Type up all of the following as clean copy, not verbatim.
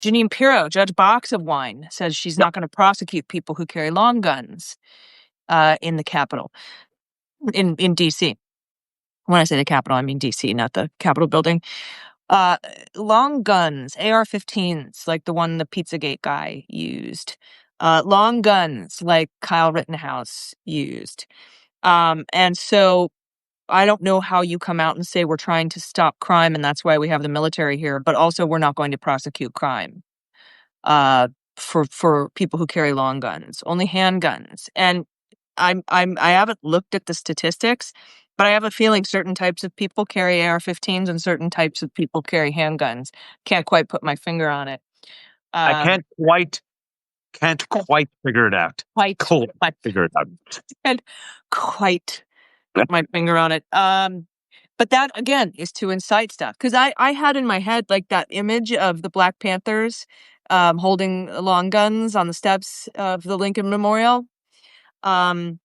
Janine Pirro, Judge Box of Wine, says she's not going to prosecute people who carry long guns in the Capitol, in D.C. When I say the Capitol, I mean D.C., not the Capitol building. Long guns, AR-15s, like the one the Pizzagate guy used. Long guns, like Kyle Rittenhouse used. And so I don't know how you come out and say we're trying to stop crime and that's why we have the military here, but also we're not going to prosecute crime for people who carry long guns, only handguns. And I haven't looked at the statistics, but I have a feeling certain types of people carry AR-15s and certain types of people carry handguns. Can't quite put my finger on it. I can't quite figure it out. Figure it out. Can't quite put my finger on it. But that, again, is to incite stuff. Because I had in my head, like, that image of the Black Panthers holding long guns on the steps of the Lincoln Memorial. And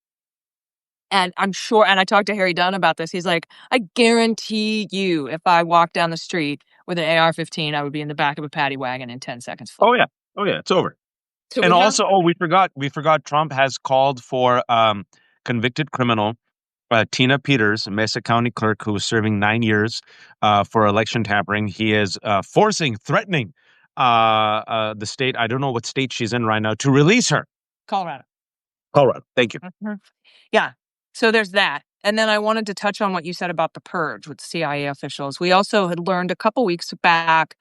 I'm sure, and I talked to Harry Dunn about this. He's like, I guarantee you, if I walked down the street with an AR-15, I would be in the back of a paddy wagon in 10 seconds. Oh yeah, it's over. So and also, we forgot Trump has called for convicted criminal Tina Peters, Mesa County clerk, who was serving 9 years for election tampering. He is threatening the state. I don't know what state she's in right now, to release her. Colorado. Thank you. Mm-hmm. Yeah. So there's that. And then I wanted to touch on what you said about the purge with CIA officials. We also had learned a couple weeks back,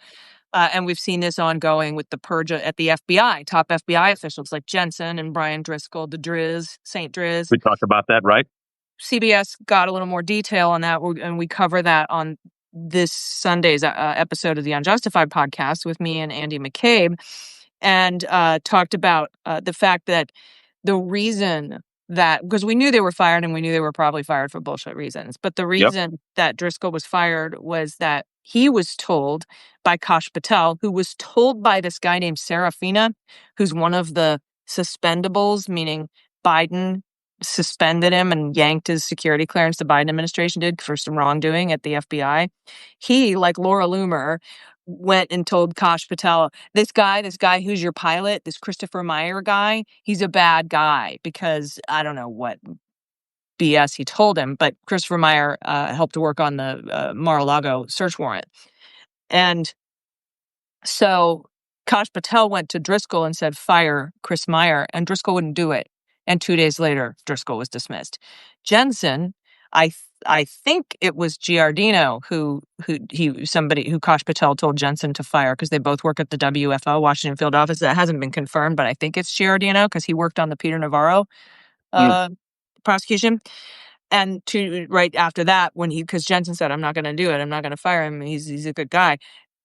and we've seen this ongoing with the purge at the FBI, top FBI officials like Jensen and Brian Driscoll, the Driz, St. Driz. We talked about that, right? CBS got a little more detail on that, and we cover that on this Sunday's episode of the Unjustified podcast with me and Andy McCabe, and talked about the fact that the reason that, because we knew they were fired and we knew they were probably fired for bullshit reasons, but the reason that Driscoll was fired was that he was told by Kash Patel, who was told by this guy named Serafina, who's one of the suspendables, meaning Biden suspended him and yanked his security clearance the Biden administration did for some wrongdoing at the FBI. He, like Laura Loomer, went and told Kash Patel, this guy who's your pilot, this Christopher Meyer guy, he's a bad guy, because I don't know what BS he told him, but Christopher Meyer helped to work on the Mar-a-Lago search warrant. And so Kash Patel went to Driscoll and said, fire Chris Meyer, and Driscoll wouldn't do it. And 2 days later, Driscoll was dismissed. Jensen, I think it was Giardino who Kash Patel told Jensen to fire, because they both work at the WFO, Washington Field Office. That hasn't been confirmed, but I think it's Giardino because he worked on the Peter Navarro prosecution. And right after that, because Jensen said, I'm not going to do it, I'm not going to fire him, he's a good guy,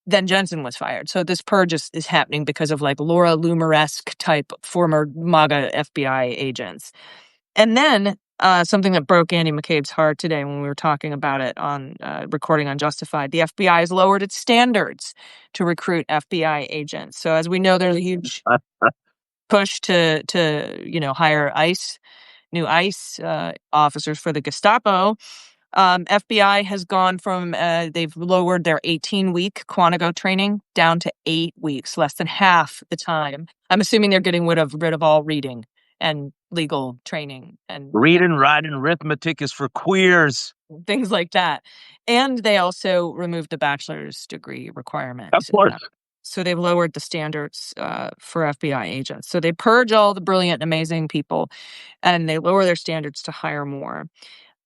then Jensen was fired. So this purge is happening because of like Laura Loomer-esque type former MAGA FBI agents. And then something that broke Andy McCabe's heart today when we were talking about it on recording Unjustified, the FBI has lowered its standards to recruit FBI agents. So as we know, there's a huge push to hire new ICE officers for the Gestapo. FBI has gone from, they've lowered their 18-week Quantico training down to 8 weeks, less than half the time. I'm assuming they're getting rid of all reading and legal training. And reading, writing, arithmetic is for queers. Things like that. And they also removed the bachelor's degree requirement. Of course. So they've lowered the standards for FBI agents. So they purge all the brilliant and amazing people, and they lower their standards to hire more.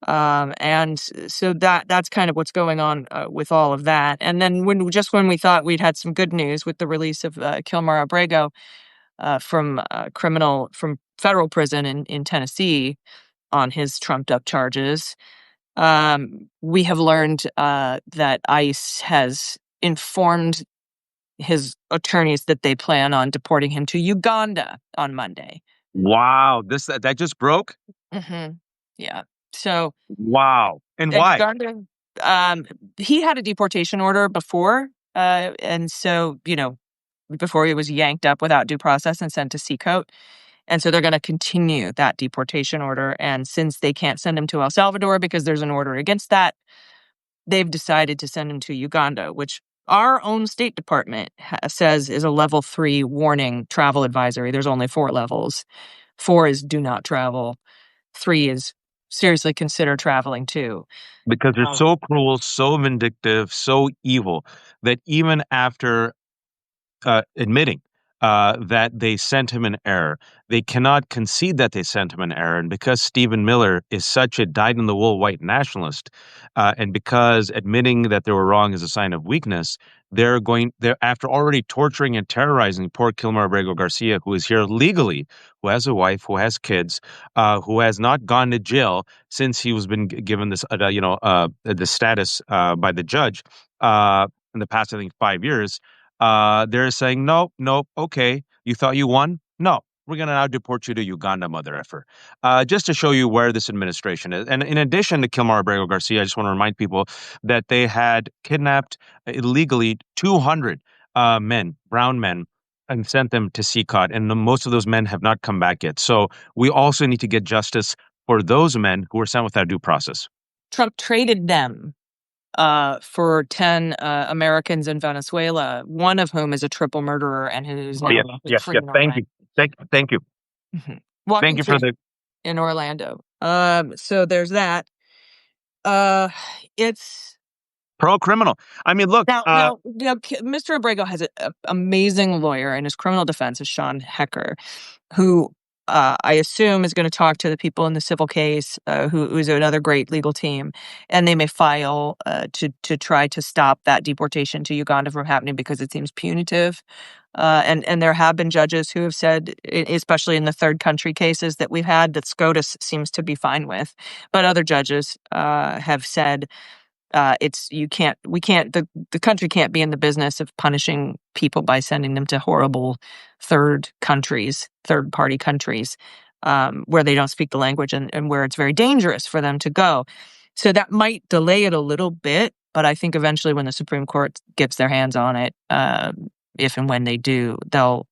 And so that's kind of what's going on with all of that. And then when we thought we'd had some good news with the release of Kilmar Abrego from federal prison in Tennessee on his trumped up charges, we have learned that ICE has informed his attorneys that they plan on deporting him to Uganda on Monday. Wow, that just broke? Mm-hmm. Yeah. So wow. And why? Uganda, he had a deportation order before, and so before he was yanked up without due process and sent to Seacoast, and so they're going to continue that deportation order. And since they can't send him to El Salvador because there's an order against that, they've decided to send him to Uganda, which our own State Department says is a level 3 warning travel advisory. There's only 4 levels. 4 is do not travel. 3 is seriously consider traveling too. Because they're so cruel, so vindictive, so evil that even after admitting that they sent him an error, they cannot concede that they sent him an error. And because Stephen Miller is such a dyed-in-the-wool white nationalist, and because admitting that they were wrong is a sign of weakness, they're after already torturing and terrorizing poor Kilmar Abrego Garcia, who is here legally, who has a wife, who has kids, who has not gone to jail since he was been given this, the status by the judge in the past, I think, 5 years. They're saying, no, no, okay, you thought you won? No, we're going to now deport you to Uganda, mother effer. Just to show you where this administration is. And in addition to Kilmar Abrego Garcia, I just want to remind people that they had kidnapped illegally 200 men, brown men, and sent them to CCOT. And most of those men have not come back yet. So we also need to get justice for those men who were sent without due process. Trump traded them for 10 Americans in Venezuela, one of whom is a triple murderer and who's now free in Thank you. Thank you. Walking Thank you for the in Orlando. So there's that. It's pro-criminal. I mean, look. Now, Mr. Abrego has an amazing lawyer, and his criminal defense is Sean Hecker, who I assume is going to talk to the people in the civil case, who's another great legal team, and they may file to try to stop that deportation to Uganda from happening because it seems punitive. And there have been judges who have said, especially in the third country cases that we've had, that SCOTUS seems to be fine with, but other judges have said the country can't be in the business of punishing people by sending them to horrible third party countries, where they don't speak the language and where it's very dangerous for them to go. So that might delay it a little bit, but I think eventually when the Supreme Court gets their hands on it, if and when they do, they'll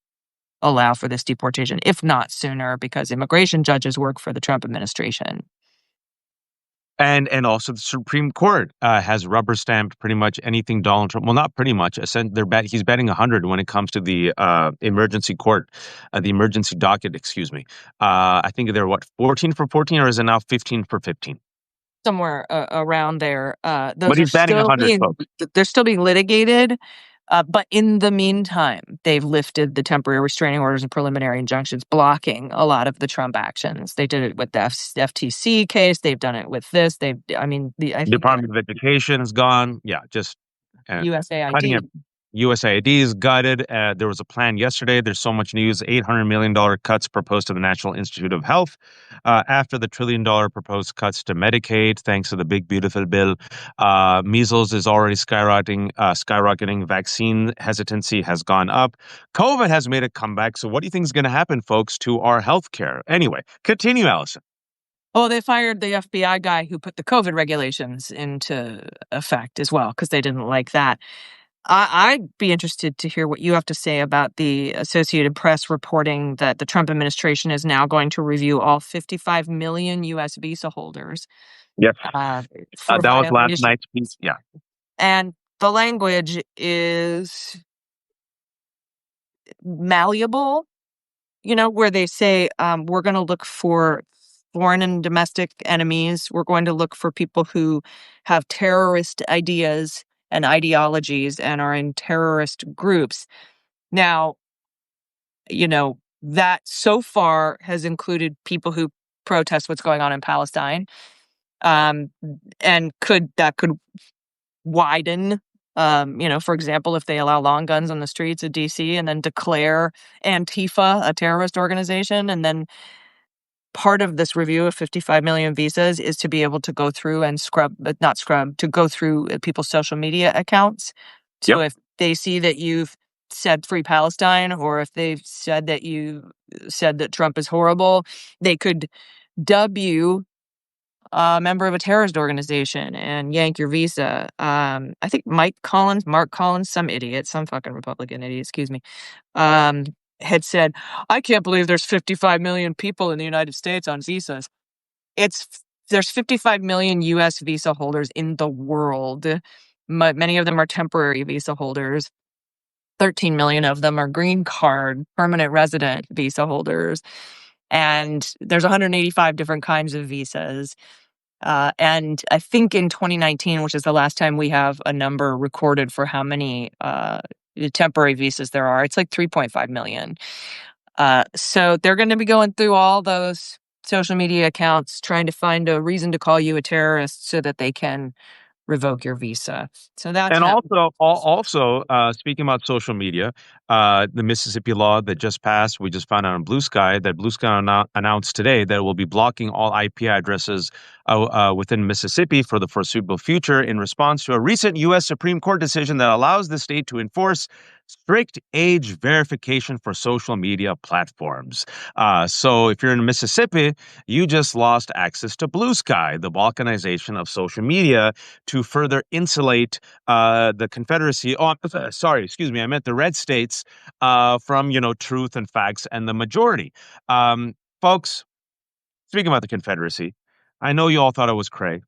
allow for this deportation, if not sooner, because immigration judges work for the Trump administration. And also the Supreme Court has rubber stamped pretty much anything Donald Trump. Well, not pretty much. He's betting 100 when it comes to the emergency court, the emergency docket. Excuse me. I think they're 14 for 14, or is it now 15 for 15? Somewhere around there. But he's batting 100. They're still being litigated. But in the meantime, they've lifted the temporary restraining orders and preliminary injunctions blocking a lot of the Trump actions. They did it with the FTC case. They've done it with this. Department of Education is gone. Yeah, just USAID. USAID is gutted. There was a plan yesterday. There's so much news. $800 million cuts proposed to the National Institute of Health after the $1 trillion proposed cuts to Medicaid, thanks to the big, beautiful bill. Measles is already skyrocketing. Vaccine hesitancy has gone up. COVID has made a comeback. So what do you think is going to happen, folks, to our health care? Anyway, continue, Allison. Oh, they fired the FBI guy who put the COVID regulations into effect as well because they didn't like that. I'd be interested to hear what you have to say about the Associated Press reporting that the Trump administration is now going to review all 55 million U.S. visa holders. Yes. That was last night's piece. Yeah. And the language is malleable, where they say, we're going to look for foreign and domestic enemies. We're going to look for people who have terrorist ideas and ideologies and are in terrorist groups. Now, that so far has included people who protest what's going on in Palestine, and could widen. For example, if they allow long guns on the streets of DC and then declare Antifa a terrorist organization, and then part of this review of 55 million visas is to be able to go through and to go through people's social media accounts. So if they see that you've said Free Palestine, or if they've said that you said that Trump is horrible, they could dub you a member of a terrorist organization and yank your visa. I think Mark Collins, some idiot, some fucking Republican idiot, excuse me, had said, I can't believe there's 55 million people in the United States on visas. There's 55 million U.S. visa holders in the world. Many of them are temporary visa holders. 13 million of them are green card, permanent resident visa holders. And there's 185 different kinds of visas. And I think in 2019, which is the last time we have a number recorded for how many temporary visas there are, it's like 3.5 million. So they're going to be going through all those social media accounts, trying to find a reason to call you a terrorist so that they can revoke your visa. So that's And happening. also, speaking about social media, the Mississippi law that just passed, we just found out on Blue Sky that Blue Sky announced today that it will be blocking all IP addresses within Mississippi for the foreseeable future in response to a recent U.S. Supreme Court decision that allows the state to enforce strict age verification for social media platforms. So if you're in Mississippi, you just lost access to Blue Sky, the balkanization of social media, to further insulate the Confederacy. Oh, sorry, excuse me. I meant the red states from, truth and facts and the majority. Folks, speaking about the Confederacy, I know you all thought it was cray.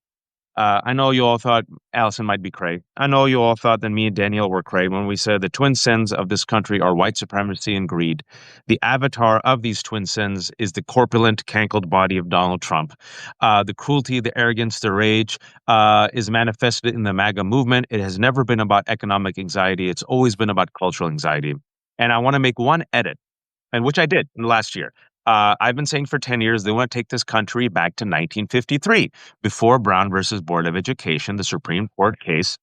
I know you all thought Allison might be cray. I know you all thought that me and Danielle were cray when we said the twin sins of this country are white supremacy and greed. The avatar of these twin sins is the corpulent, cankled body of Donald Trump. The cruelty, the arrogance, the rage is manifested in the MAGA movement. It has never been about economic anxiety. It's always been about cultural anxiety. And I want to make one edit, and which I did in the last year. I've been saying for 10 years they want to take this country back to 1953, before Brown versus Board of Education, the Supreme Court case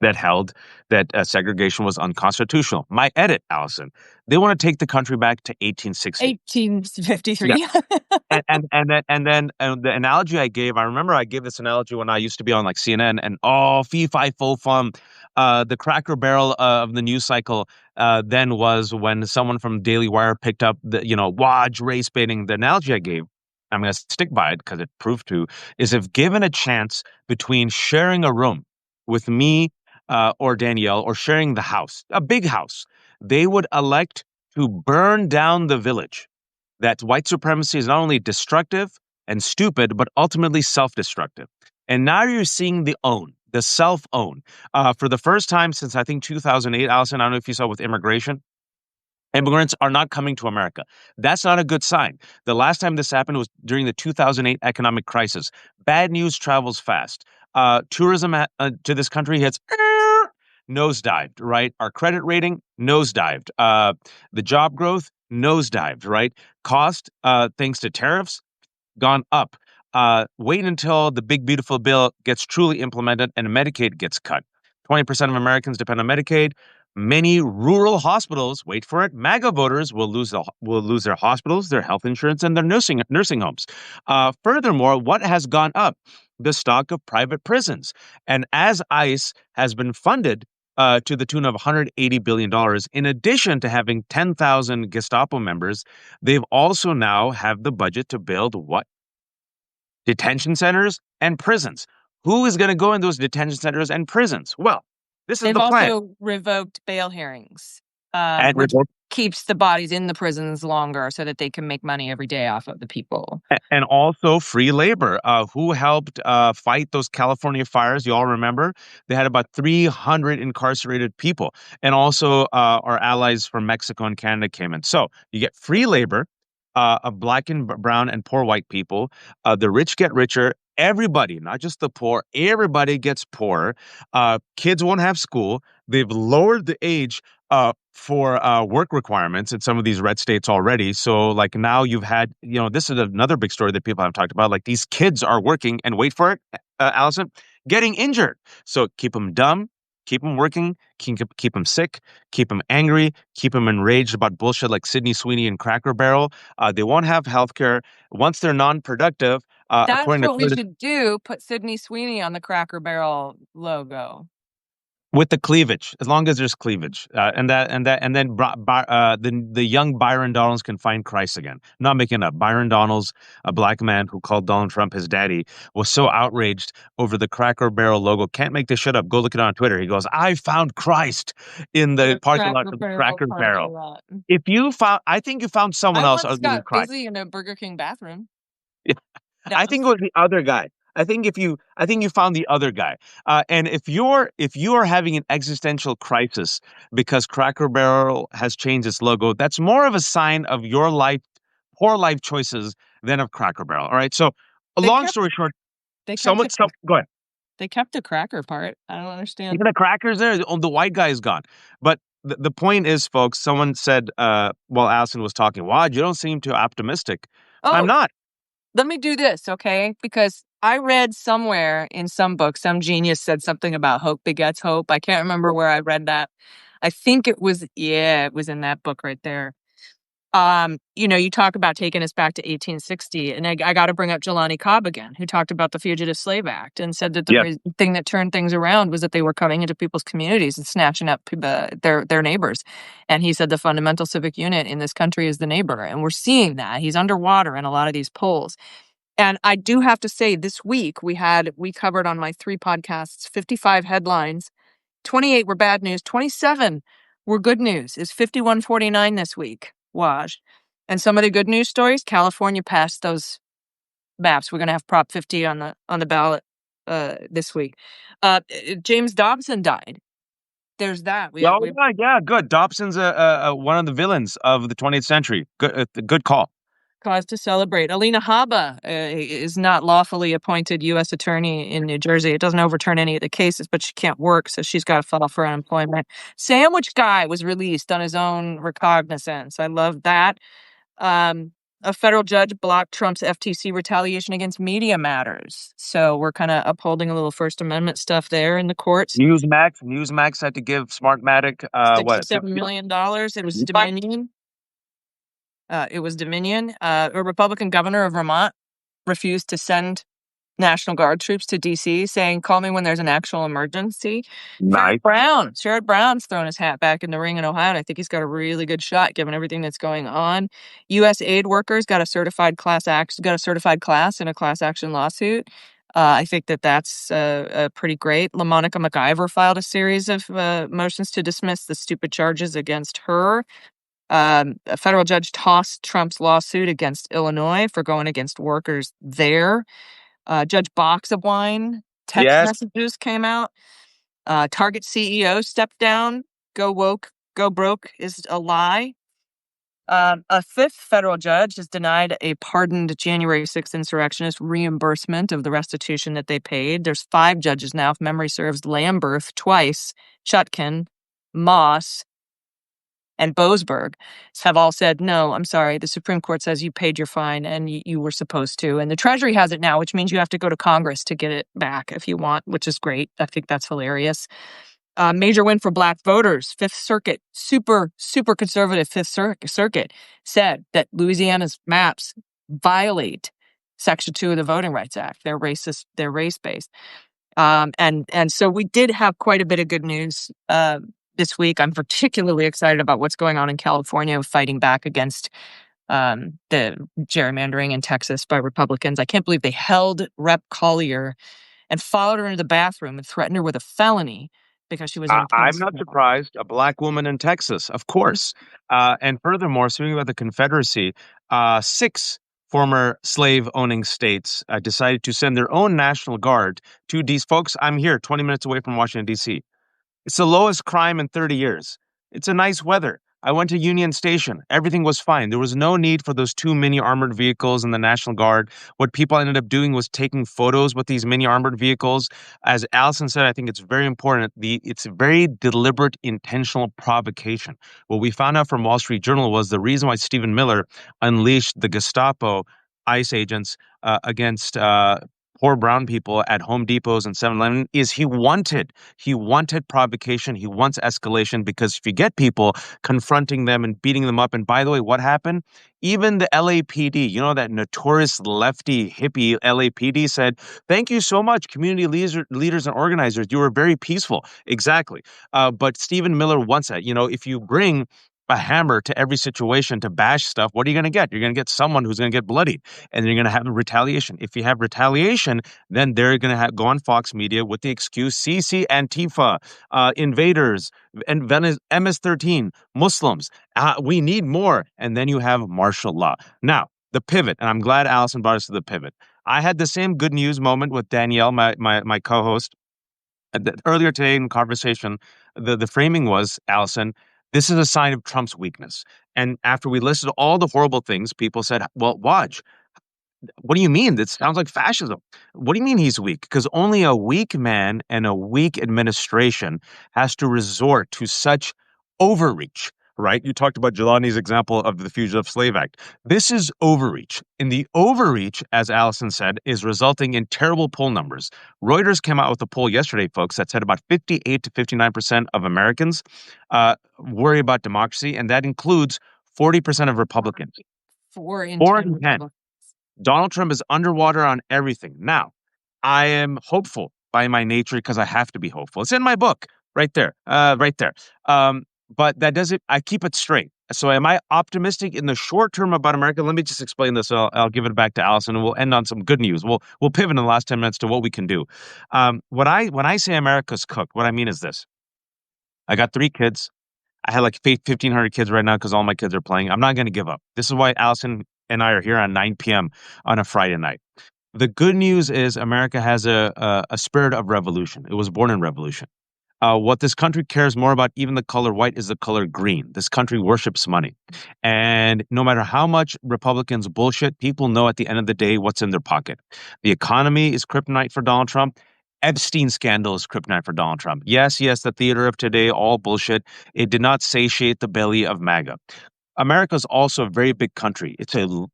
that held that segregation was unconstitutional. My edit, Allison, they want to take the country back to 1860. 1853. And the analogy I gave, I remember I gave this analogy when I used to be on like CNN, and fee fi fo fum. The Cracker Barrel of the news cycle then was when someone from Daily Wire picked up the Waj race baiting. The analogy I gave, I'm going to stick by it because it proved to, is if given a chance between sharing a room with me or Danielle, or sharing the house, a big house, they would elect to burn down the village. That white supremacy is not only destructive and stupid, but ultimately self-destructive. And now you're seeing the self-own. For the first time since I think 2008, Allison, I don't know if you saw with immigration, immigrants are not coming to America. That's not a good sign. The last time this happened was during the 2008 economic crisis. Bad news travels fast. Tourism to this country hits nosedived, right? Our credit rating nosedived. The job growth nosedived, right? Cost, thanks to tariffs, gone up. Wait until the big beautiful bill gets truly implemented and Medicaid gets cut. 20% of Americans depend on Medicaid. Many rural hospitals, wait for it, MAGA voters will lose their hospitals, their health insurance, and their nursing homes. Furthermore, what has gone up? The stock of private prisons. And as ICE has been funded to the tune of $180 billion, in addition to having 10,000 Gestapo members, they've also now have the budget to build what? Detention centers and prisons. Who is going to go in those detention centers and prisons? Well, this is They've the plan. also revoked bail hearings, And which keeps the bodies in the prisons longer so that they can make money every day off of the people. And also free labor. Who helped fight those California fires? You all remember? They had about 300 incarcerated people. And also our allies from Mexico and Canada came in. So you get free labor of black and brown and poor white people. The rich get richer. Everybody, not just the poor, everybody gets poorer. Kids won't have school. They've lowered the age for work requirements in some of these red states already. So like now you've had, this is another big story that people have talked about. Like these kids are working and wait for it, Allison, getting injured. So keep them dumb, keep them working, keep them sick, keep them angry, keep them enraged about bullshit like Sydney Sweeney and Cracker Barrel. They won't have health care. Once they're non-productive, That's according to what we should do. Put Sydney Sweeney on the Cracker Barrel logo. with the cleavage, as long as there's cleavage, and then the young Byron Donalds can find Christ again. Not making up. Byron Donalds, a black man who called Donald Trump his daddy, was so outraged over the Cracker Barrel logo. Can't make this shit up. Go look it on Twitter. He goes, "I found Christ in the parking lot of the Cracker Barrel." If you found, I think you found someone else I once other than got Christ. busy in a Burger King bathroom. I think it was the other guy. I think you found the other guy. And if you are having an existential crisis because Cracker Barrel has changed its logo, that's more of a sign of your poor life choices than of Cracker Barrel. All right. So, a They long kept story short, they kept the go ahead. they kept the cracker part. I don't understand. Even the crackers there, the white guy is gone. But the point is, folks, someone said while Allison was talking, "Wow, you don't seem too optimistic." I'm Oh, not. let me do this, okay? Because I read somewhere in some book, some genius said something about hope begets hope. I can't remember where I read that. I think it was in that book right there. You talk about taking us back to 1860, and I got to bring up Jelani Cobb again, who talked about the Fugitive Slave Act and said that Yes. thing that turned things around was that they were coming into people's communities and snatching up their neighbors. And he said the fundamental civic unit in this country is the neighbor, and we're seeing that. He's underwater in a lot of these polls. And I do have to say, this week we covered on my 3 podcasts 55 headlines. 28 were bad news. 27 were good news. It's 51-49 this week, Waj. And some of the good news stories, California passed those maps. We're going to have Prop 50 on the ballot this week. James Dobson died. There's that. Yeah, yeah, good. Dobson's one of the villains of the 20th century. Good call. Cause to celebrate. Alina Habba is not lawfully appointed U.S. attorney in New Jersey. It doesn't overturn any of the cases, but she can't work, so she's got to file for unemployment. Sandwich Guy was released on his own recognizance. I love that. A federal judge blocked Trump's FTC retaliation against Media Matters. So we're kind of upholding a little First Amendment stuff there in the courts. Newsmax had to give Smartmatic $67 million. It was Dominion. A Republican governor of Vermont refused to send National Guard troops to D.C., saying, "Call me when there's an actual emergency." Nice. Sherrod Brown's thrown his hat back in the ring in Ohio, and I think he's got a really good shot given everything that's going on. U.S. aid workers got a certified class in a class action lawsuit. I think that's pretty great. LaMonica McIver filed a series of motions to dismiss the stupid charges against her. A federal judge tossed Trump's lawsuit against Illinois for going against workers there. Judge Boxabwine text messages came out. Target CEO stepped down. Go woke, go broke is a lie. A 5th federal judge has denied a pardoned January 6th insurrectionist reimbursement of the restitution that they paid. There's 5 judges now, if memory serves: Lamberth twice, Chutkan, Moss, and Boasberg have all said, no, I'm sorry, the Supreme Court says you paid your fine and you were supposed to. And the Treasury has it now, which means you have to go to Congress to get it back if you want, which is great. I think that's hilarious. Major win for Black voters. Fifth Circuit, super conservative Fifth Circuit said that Louisiana's maps violate Section 2 of the Voting Rights Act. They're racist, they're race-based. And so we did have quite a bit of good news this week. I'm particularly excited about what's going on in California, fighting back against the gerrymandering in Texas by Republicans. I can't believe they held Rep. Collier and followed her into the bathroom and threatened her with a felony because she was I'm not surprised. A Black woman in Texas, of course. And furthermore, speaking about the Confederacy, 6 former slave-owning states decided to send their own National Guard to these folks. I'm here, 20 minutes away from Washington, D.C. It's the lowest crime in 30 years. It's a nice weather. I went to Union Station. Everything was fine. There was no need for those 2 mini armored vehicles in the National Guard. What people ended up doing was taking photos with these mini armored vehicles. As Allison said, I think it's very important. It's a very deliberate, intentional provocation. What we found out from Wall Street Journal was the reason why Stephen Miller unleashed the Gestapo ICE agents against poor brown people at Home Depots and 7-Eleven is he wanted provocation. He wants escalation, because if you get people confronting them and beating them up, and by the way, what happened? Even the LAPD, that notorious lefty hippie LAPD said, "Thank you so much, community leaders and organizers. You were very peaceful." Exactly. But Stephen Miller wants that. If you bring a hammer to every situation to bash stuff, what are you going to get? You're going to get someone who's going to get bloodied, and you're going to have retaliation. If you have retaliation, then they're going to go on Fox Media with the excuse, CC Antifa, invaders, and MS-13, Muslims. We need more. And then you have martial law. Now, the pivot, and I'm glad Allison brought us to the pivot. I had the same good news moment with Danielle, my co-host. Earlier today in conversation, the framing was, Allison, this is a sign of Trump's weakness. And after we listed all the horrible things, people said, well, watch. What do you mean? That sounds like fascism. What do you mean he's weak? Because only a weak man and a weak administration has to resort to such overreach, right? You talked about Jelani's example of the Fugitive Slave Act. This is overreach. And the overreach, as Allison said, is resulting in terrible poll numbers. Reuters came out with a poll yesterday, folks, that said about 58 to 59% of Americans worry about democracy, and that includes 40% of Republicans. 4 in 4 10 in 10. Republicans. Donald Trump is underwater on everything. Now, I am hopeful by my nature because I have to be hopeful. It's in my book, right there, right there. But that doesn't. I keep it straight. So, am I optimistic in the short term about America? Let me just explain this. I'll give it back to Allison, and we'll end on some good news. We'll pivot in the last 10 minutes to what we can do. When I say America's cooked, what I mean is this: I got 3 kids. I had like 1,500 kids right now because all my kids are playing. I'm not going to give up. This is why Allison and I are here on 9 p.m. on a Friday night. The good news is America has a spirit of revolution. It was born in revolution. What this country cares more about, even the color white, is the color green. This country worships money. And no matter how much Republicans bullshit, people know at the end of the day what's in their pocket. The economy is kryptonite for Donald Trump. Epstein scandal is kryptonite for Donald Trump. Yes, the theater of today, all bullshit. It did not satiate the belly of MAGA. America is also a very big country.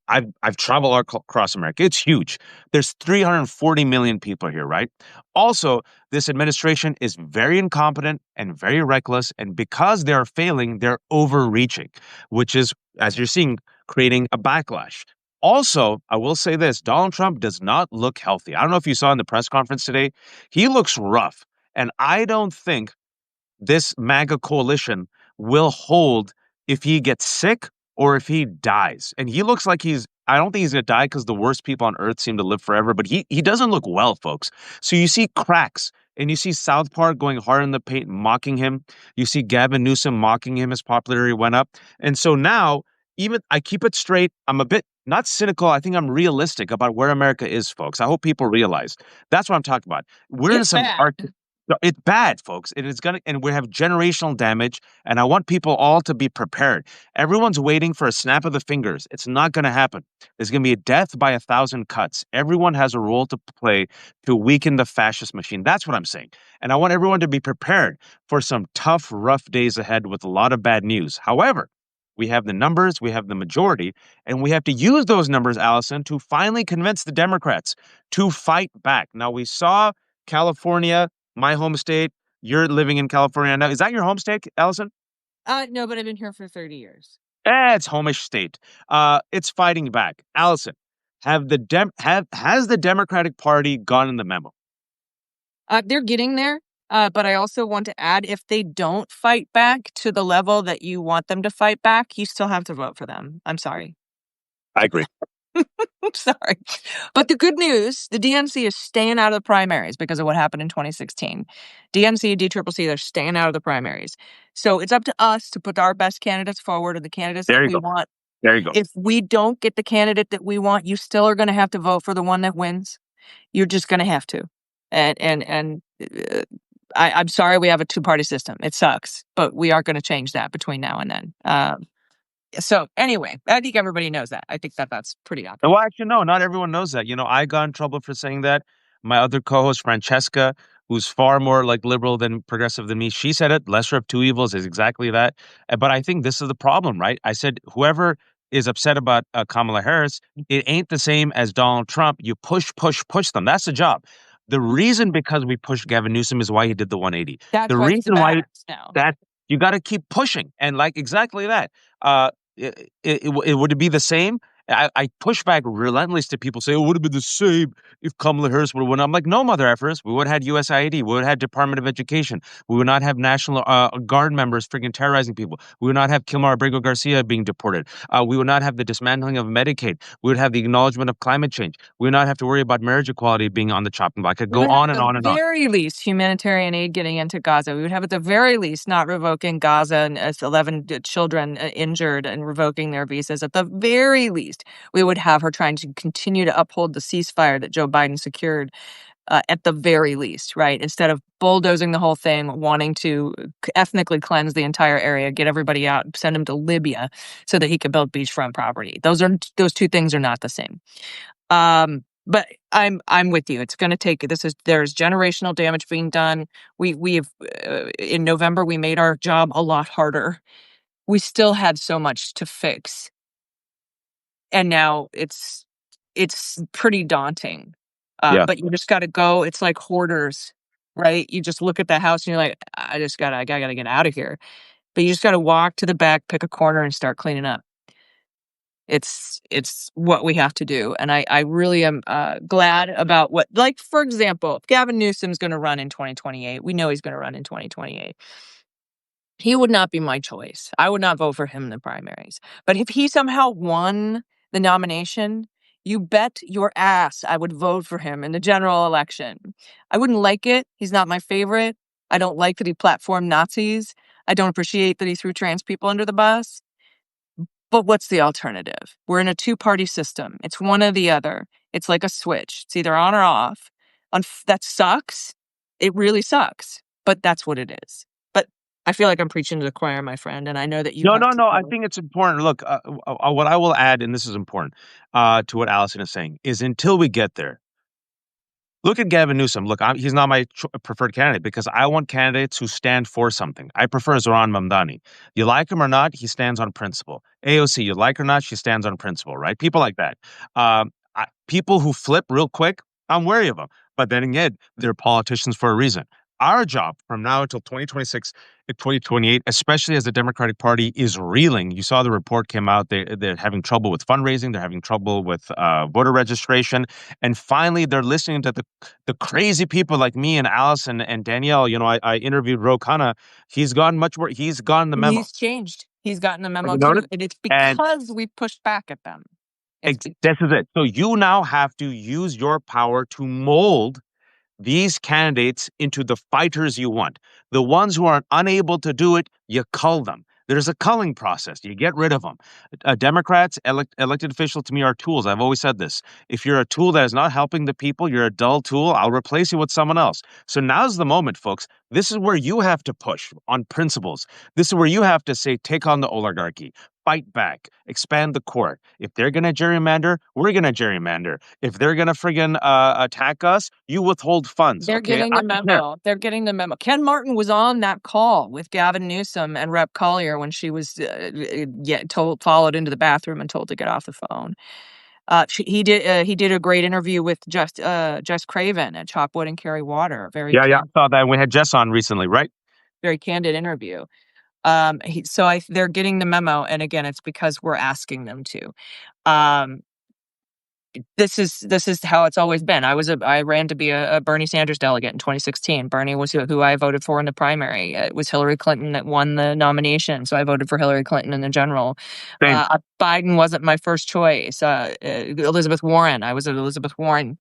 I've traveled across America. It's huge. There's 340 million people here, right? Also, this administration is very incompetent and very reckless. And because they're failing, they're overreaching, which is, as you're seeing, creating a backlash. Also, I will say this, Donald Trump does not look healthy. I don't know if you saw in the press conference today. He looks rough. And I don't think this MAGA coalition will hold if he gets sick or if he dies. And he looks like I don't think he's going to die because the worst people on earth seem to live forever, but he doesn't look well, folks. So you see cracks and you see South Park going hard in the paint, mocking him. You see Gavin Newsom mocking him. His popularity went up. And so now, even I keep it straight. I'm a bit not cynical. I think I'm realistic about where America is, folks. I hope people realize that's what I'm talking about. We're in some it's bad, folks. It is and we have generational damage. And I want people all to be prepared. Everyone's waiting for a snap of the fingers. It's not going to happen. There's going to be a death by 1,000 cuts. Everyone has a role to play to weaken the fascist machine. That's what I'm saying. And I want everyone to be prepared for some tough, rough days ahead with a lot of bad news. However, we have the numbers, we have the majority, and we have to use those numbers, Allison, to finally convince the Democrats to fight back. Now, we saw California, my home state. You're living in California now. Is that your home state, Allison? No, but I've been here for 30 years. It's homeish state. It's fighting back. Allison, has the Democratic Party gotten the memo? They're getting there. But I also want to add, if they don't fight back to the level that you want them to fight back, you still have to vote for them. I'm sorry. I agree. I'm sorry. But the good news, the DNC is staying out of the primaries because of what happened in 2016. DNC, DCCC, they're staying out of the primaries. So it's up to us to put our best candidates forward and the candidates that we want. There you go. If we don't get the candidate that we want, you still are going to have to vote for the one that wins. You're just going to have to. I'm sorry we have a two-party system. It sucks, but we are going to change that between now and then. So anyway, I think everybody knows that. I think that's pretty obvious. Well, actually, no, not everyone knows that. I got in trouble for saying that. My other co-host, Francesca, who's far more like liberal than progressive than me, she said it. Lesser of two evils is exactly that. But I think this is the problem, right? I said, whoever is upset about Kamala Harris, it ain't the same as Donald Trump. You push them. That's the job. The reason because we pushed Gavin Newsom is why he did the 180. That's the reason why that you got to keep pushing, and like exactly that. Would it be the same? I push back relentlessly to people say it would have been the same if Kamala Harris would have won. I'm like, no, mother effers. We would have had USAID. We would have had Department of Education. We would not have National Guard members freaking terrorizing people. We would not have Kilmar Abrego Garcia being deported. We would not have the dismantling of Medicaid. We would have the acknowledgement of climate change. We would not have to worry about marriage equality being on the chopping block. I could go on and on and on. At the very least, humanitarian aid getting into Gaza. We would have at the very least not revoking Gaza and 11 children injured and revoking their visas. At the very least. least. We would have her trying to continue to uphold the ceasefire that Joe Biden secured at the very least, right? Instead of bulldozing the whole thing, wanting to ethnically cleanse the entire area, get everybody out, send them to Libya so that he could build beachfront property. Those two things are not the same. But I'm with you. It's going to take there's generational damage being done. We've in November we made our job a lot harder. We still had so much to fix, and now it's pretty daunting. But you just got to go. It's like hoarders, right? You just look at the house and you're like, I gotta get out of here. But you just got to walk to the back, pick a corner, and start cleaning up. It's what we have to do, and I really am glad about what, like, for example, Gavin Newsom's going to run in 2028. We know he's going to run in 2028. He would not be my choice. I would not vote for him in the primaries. But if he somehow won the nomination, you bet your ass I would vote for him in the general election. I wouldn't like it. He's not my favorite. I don't like that he platformed Nazis. I don't appreciate that he threw trans people under the bus. But what's the alternative? We're in a two-party system. It's one or the other. It's like a switch. It's either on or off. That sucks. It really sucks. But that's what it is. But I feel like I'm preaching to the choir, my friend, and I know that you have No. I think it's important. Look, what I will add, and this is important to what Allison is saying, is until we get there, look at Gavin Newsom. Look, he's not my preferred candidate because I want candidates who stand for something. I prefer Zoran Mamdani. You like him or not, he stands on principle. AOC, you like her or not, she stands on principle, right? People like that. People who flip real quick, I'm wary of them. But then again, they're politicians for a reason. Our job from now until 2026 and 2028, especially as the Democratic Party is reeling. You saw the report came out. They're having trouble with fundraising. They're having trouble with voter registration. And finally, they're listening to the crazy people like me and Allison and Danielle. You know, I interviewed Ro Khanna. He's gotten much more. He's gotten the memo. He's changed. He's gotten the Have memo you too. noticed? And it's And because we pushed back at them. this is it. So you now have to use your power to mold these candidates into the fighters you want. The ones who are unable to do it, you cull them. There's a culling process. You get rid of them. Democrats, elected officials to me are tools. I've always said this. If you're a tool that is not helping the people, you're a dull tool. I'll replace you with someone else. So now's the moment, folks. This is where you have to push on principles. This is where you have to say, take on the oligarchy. Fight back, expand the court. If they're going to gerrymander, we're going to gerrymander. If they're going to friggin' attack us, you withhold funds. They're Okay, getting the memo. They're getting the memo. Ken Martin was on that call with Gavin Newsom and Rep. Collier when she was followed into the bathroom and told to get off the phone. He did a great interview with Jess Craven at Chopwood and Carry Water. Yeah, I saw that. We had Jess on recently, right? Very candid interview. They're getting the memo, and again, it's because we're asking them to. This is how it's always been. I ran to be a Bernie Sanders delegate in 2016. Bernie was who I voted for in the primary. It was Hillary Clinton that won the nomination, so I voted for Hillary Clinton in the general. Biden wasn't my first choice. Elizabeth Warren. I was an Elizabeth Warren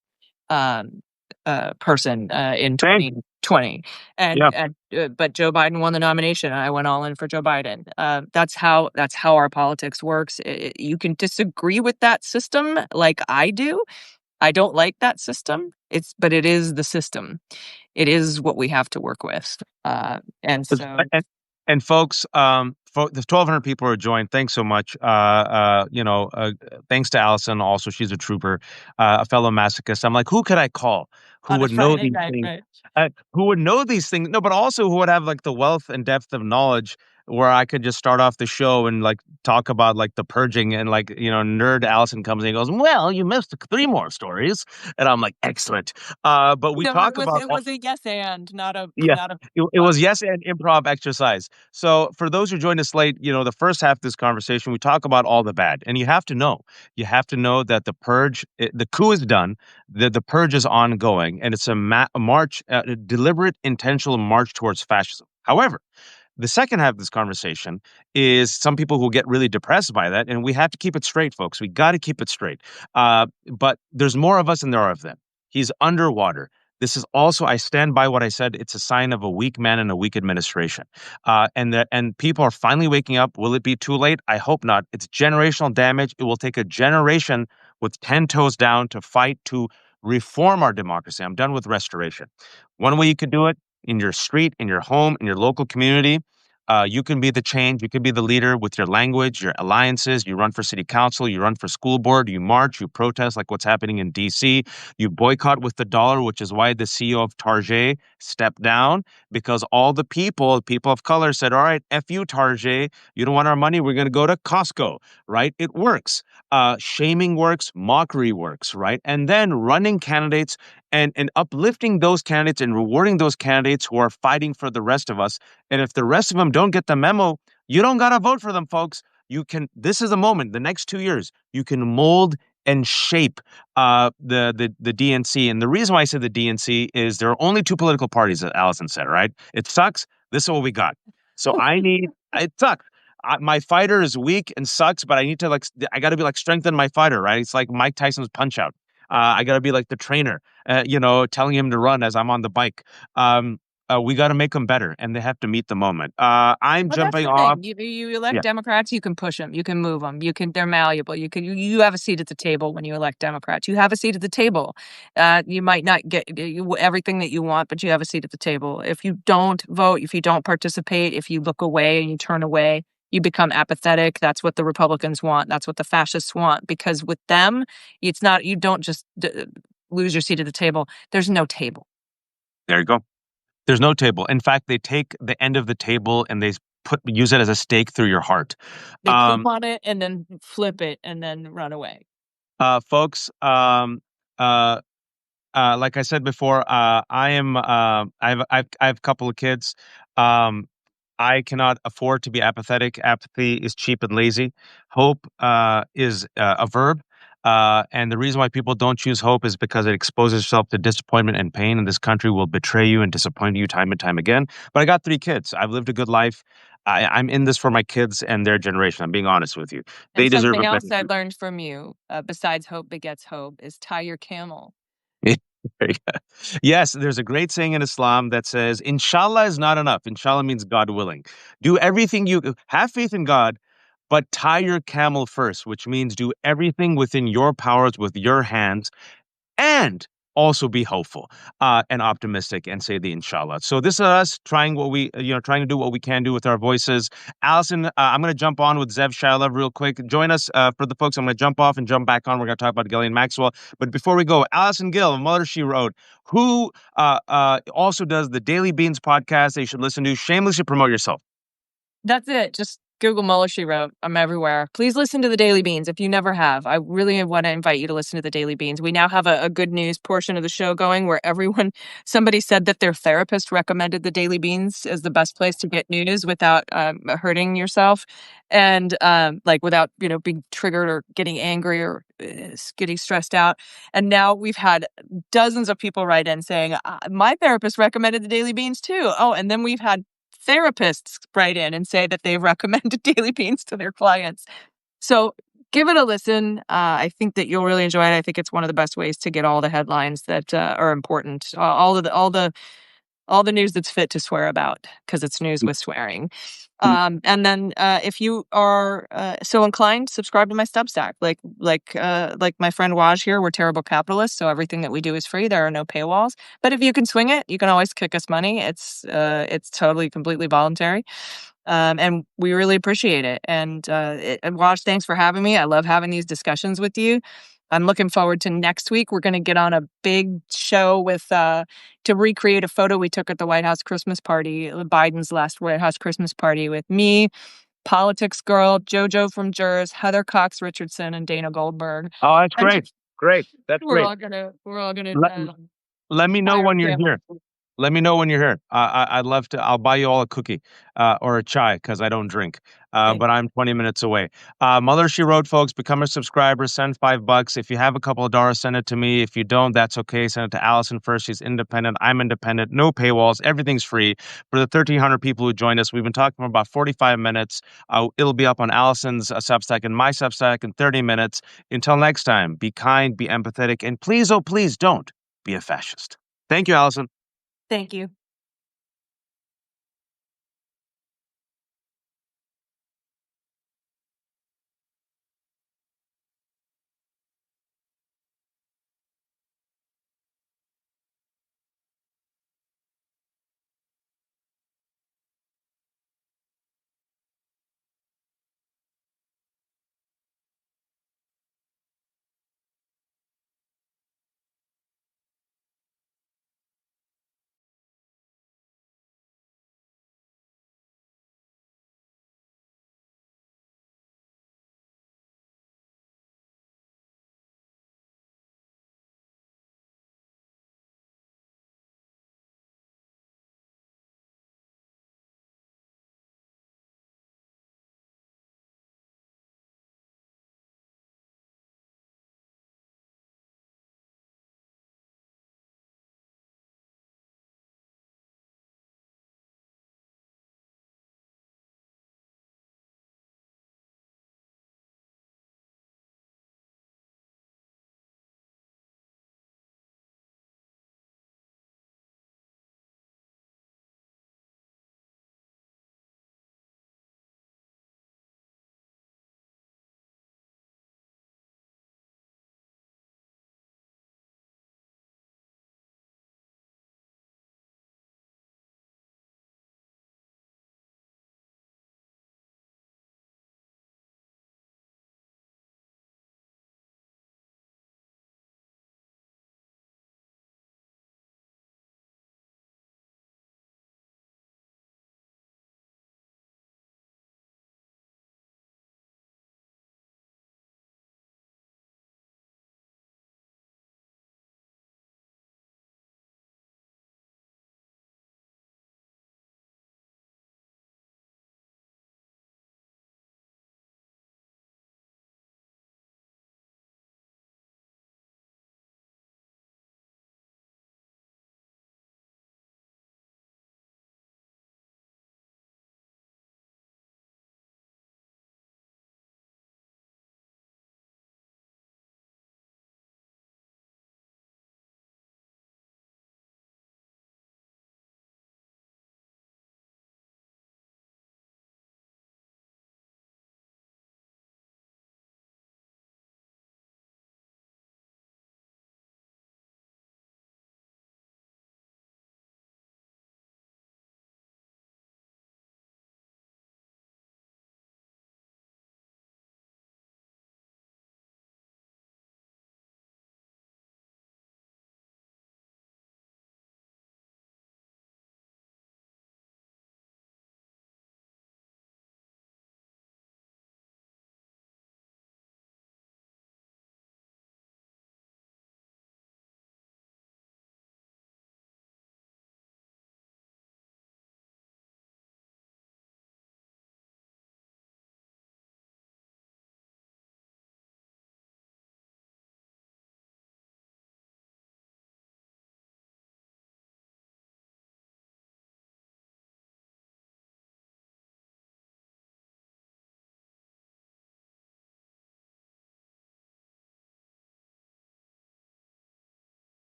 person in 2020, but Joe Biden won the nomination, and I went all in for Joe Biden. That's how our politics works. You can disagree with that system, like I do. I don't like that system. But it is the system. It is what we have to work with. And so. And folks, the 1,200 people are joined. Thanks so much. Thanks to Allison. Also, she's a trooper, a fellow masochist. I'm like, who could I call? Who would know these things? Right. Who would know these things? No, but also who would have like the wealth and depth of knowledge where I could just start off the show and like talk about like the purging and like, nerd Allison comes in and goes, well, you missed 3 more stories. And I'm like, excellent. But we talk about it was a yes and not a it was yes and improv exercise. So for those who joined us late, the first half of this conversation, we talk about all the bad. And you have to know that the purge, the coup is done, the purge is ongoing, and it's a march, a deliberate, intentional march towards fascism. However, the second half of this conversation is some people who get really depressed by that, and we have to keep it straight, folks. We got to keep it straight. But there's more of us than there are of them. He's underwater. This is also, I stand by what I said. It's a sign of a weak man and a weak administration. And people are finally waking up. Will it be too late? I hope not. It's generational damage. It will take a generation with 10 toes down to fight to reform our democracy. I'm done with restoration. One way you can do it, in your street, in your home, in your local community. You can be the change. You can be the leader with your language, your alliances. You run for city council. You run for school board. You march. You protest like what's happening in DC. You boycott with the dollar, which is why the CEO of Target stepped down, because all the people of color said, all right, F you, Target. You don't want our money. We're going to go to Costco, right? It works. Shaming works. Mockery works, right? And then running candidates and uplifting those candidates and rewarding those candidates who are fighting for the rest of us. And if the rest of them don't get the memo, you don't got to vote for them, folks. You can, this is a moment, the next 2 years, you can mold and shape the DNC. And the reason why I said the DNC is there are only two political parties, as Allison said, right? It sucks. This is what we got. So it sucks. My fighter is weak and sucks, but I need to I got to be strengthen my fighter, right? It's like Mike Tyson's punch out. I got to be like the trainer, telling him to run as I'm on the bike. We got to make them better, and they have to meet the moment. I'm Well, that's jumping the off. thing. You elect Yeah, Democrats, you can push them, you can move them, they're malleable. You have a seat at the table when you elect Democrats. You have a seat at the table. You might not get everything that you want, but you have a seat at the table. If you don't vote, if you don't participate, if you look away and you turn away, you become apathetic. That's what the Republicans want. That's what the fascists want. Because with them, it's not. You don't just lose your seat at the table. There's no table. there you go. There's no table. In fact, they take the end of the table and they use it as a stake through your heart. They poop on it and then flip it and then run away. Folks, uh, like I said before, I have a couple of kids. Um, I cannot afford to be apathetic. Apathy is cheap and lazy. Hope is a verb. And the reason why people don't choose hope is because it exposes itself to disappointment and pain, and this country will betray you and disappoint you time and time again. But I got 3 kids. I've lived a good life. I'm in this for my kids and their generation. I'm being honest with you. They And deserve something a better else I future. learned from you, besides hope begets hope, is tie your camel. Yes, there's a great saying in Islam that says, Inshallah is not enough. Inshallah means God willing. Do everything you have faith in God, but tie your camel first, which means do everything within your powers with your hands and also be hopeful and optimistic and say the inshallah. So this is us trying trying to do what we can do with our voices. Allison, I'm going to jump on with Zev Shilov real quick. Join us for the folks. I'm going to jump off and jump back on. We're going to talk about Gillian Maxwell. But before we go, Allison Gill, Mother She Wrote, who also does the Daily Beans podcast that you should listen to. Shamelessly promote yourself. That's it. Just Google Mueller, She Wrote. I'm everywhere. Please listen to the Daily Beans if you never have. I really want to invite you to listen to the Daily Beans. We now have a good news portion of the show going where somebody said that their therapist recommended the Daily Beans as the best place to get news without hurting yourself and without, being triggered or getting angry or getting stressed out. And now we've had dozens of people write in saying, my therapist recommended the Daily Beans too. Oh, and then we've had therapists write in and say that they've recommended Daily Beans to their clients. So give it a listen. I think that you'll really enjoy it. I think it's one of the best ways to get all the headlines that are important, all the news that's fit to swear about, because it's news with swearing. And then if you are so inclined, subscribe to my Substack. Like my friend Waj here, we're terrible capitalists, so everything that we do is free. There are no paywalls. But if you can swing it, you can always kick us money. It's totally, completely voluntary. And we really appreciate it. And Waj, thanks for having me. I love having these discussions with you. I'm looking forward to next week. We're going to get on a big show to recreate a photo we took at the White House Christmas party, Biden's last White House Christmas party, with me, Politics Girl, JoJo from Jers, Heather Cox Richardson, and Dana Goldberg. Oh, that's And great. Great. That's we're great. all gonna Let, let me know fire when you're camel. here. Let me know when you're here. I'd love to. I'll buy you all a cookie or a chai because I don't drink. But I'm 20 minutes away. Mother She Wrote, folks, become a subscriber. Send $5. If you have a couple of dollars, send it to me. If you don't, that's okay. Send it to Allison first. She's independent. I'm independent. No paywalls. Everything's free. For the 1,300 people who joined us, we've been talking for about 45 minutes. It'll be up on Allison's Substack and my Substack in 30 minutes. Until next time, be kind, be empathetic, and please, oh, please don't be a fascist. Thank you, Allison. Thank you.